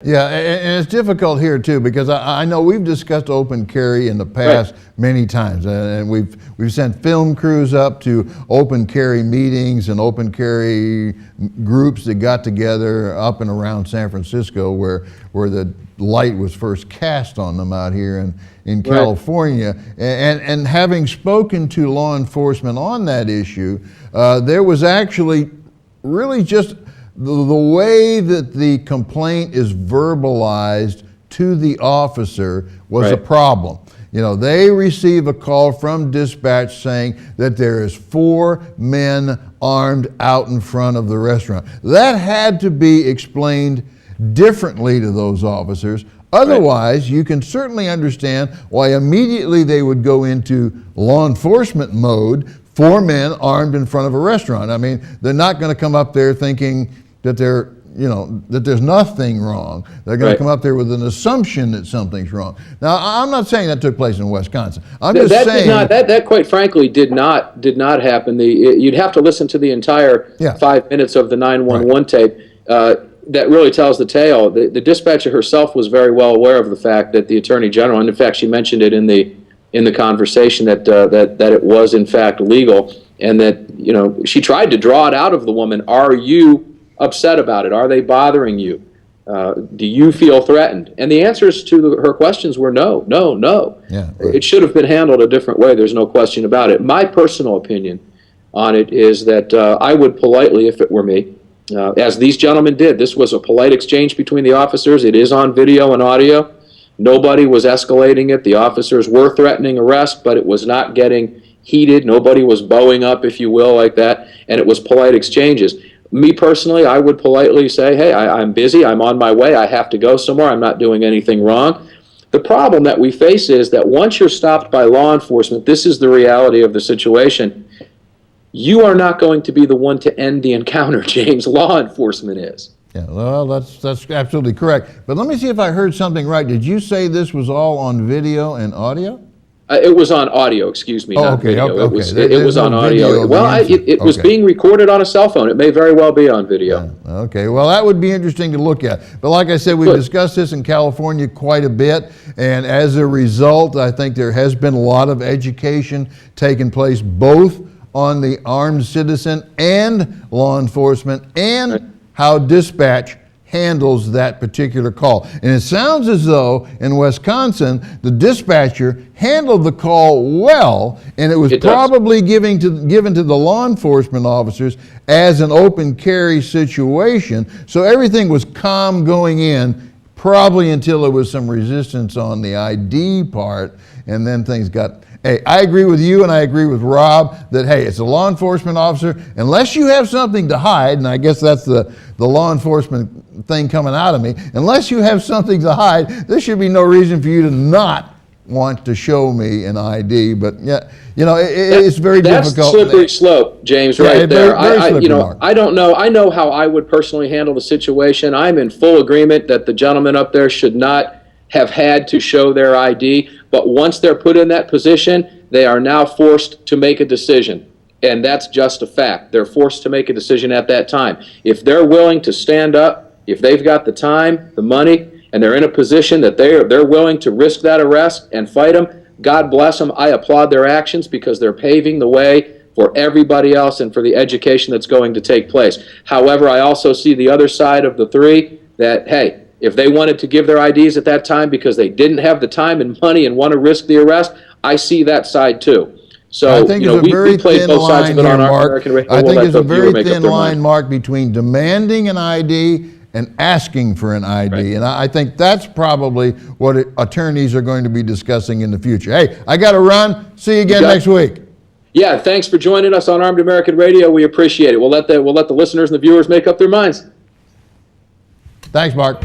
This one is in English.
Yeah, and it's difficult here too, because I know we've discussed open carry in the past many times, and we've sent film crews up to open carry meetings and open carry groups that got together up and around San Francisco, where the light was first cast on them out here in California. And having spoken to law enforcement on that issue, there was actually really just the way that the complaint is verbalized to the officer was a problem. You know, they receive a call from dispatch saying that there is 4 men armed out in front of the restaurant. That had to be explained differently to those officers. Otherwise, you can certainly understand why immediately they would go into law enforcement mode. 4 men armed in front of a restaurant. I mean, they're not going to come up there thinking that that there's nothing wrong. They're going to come up there with an assumption that something's wrong. Now, I'm not saying that took place in Wisconsin. I'm just saying that quite frankly did not happen. You'd have to listen to the entire 5 minutes of the 911 tape. That really tells the tale. The dispatcher herself was very well aware of the fact that the Attorney General, and in fact she mentioned it in the conversation that it was in fact legal, and that she tried to draw it out of the woman. Are you upset about it? Are they bothering you? Do you feel threatened? And the answers to her questions were no, no, no. Yeah, It should have been handled a different way. There's no question about it. My personal opinion on it is that I would politely, if it were me, as these gentlemen did, this was a polite exchange between the officers. It is on video and audio. Nobody was escalating it. The officers were threatening arrest, but it was not getting heated. Nobody was bowing up, if you will, like that, and it was polite exchanges. Me personally, I would politely say, hey, I'm busy, I'm on my way, I have to go somewhere, I'm not doing anything wrong. The problem that we face is that once you're stopped by law enforcement, this is the reality of the situation, you are not going to be the one to end the encounter, James. Law enforcement is. Yeah, well, that's absolutely correct. But let me see if I heard something right. Did you say this was all on video and audio? It was on audio, excuse me, not video. Okay. It was on audio. Well, it was being recorded on a cell phone. It may very well be on video. Yeah. Okay, well, that would be interesting to look at. But like I said, we've discussed this in California quite a bit, and as a result, I think there has been a lot of education taking place both on the armed citizen and law enforcement and how dispatch handles that particular call. And it sounds as though in Wisconsin, the dispatcher handled the call well, and it was probably given to the law enforcement officers as an open carry situation. So everything was calm going in, probably until there was some resistance on the ID part, and then things got... Hey, I agree with you and I agree with Rob that, hey, it's a law enforcement officer. Unless you have something to hide, and I guess that's the law enforcement thing coming out of me, unless you have something to hide, there should be no reason for you to not want to show me an ID. But yeah, it's very difficult. That's slippery slope, James, right there. I don't know. I know how I would personally handle the situation. I'm in full agreement that the gentleman up there should not have had to show their ID, but once they're put in that position, they are now forced to make a decision, and that's just a fact. They're forced to make a decision at that time. If they're willing to stand up, if they've got the time, the money, and they're in a position that they're willing to risk that arrest and fight them, God bless them. I applaud their actions because they're paving the way for everybody else and for the education that's going to take place. However, I also see the other side of the three that, hey, if they wanted to give their IDs at that time because they didn't have the time and money and want to risk the arrest, I see that side too. So, I think we play both sides of it on our American radio. I think there's a very thin line, Mark, between demanding an ID and asking for an ID. And I think that's probably what attorneys are going to be discussing in the future. Hey, I got to run. See you again next week. Yeah, thanks for joining us on Armed American Radio. We appreciate it. We'll let the listeners and the viewers make up their minds. Thanks, Mark.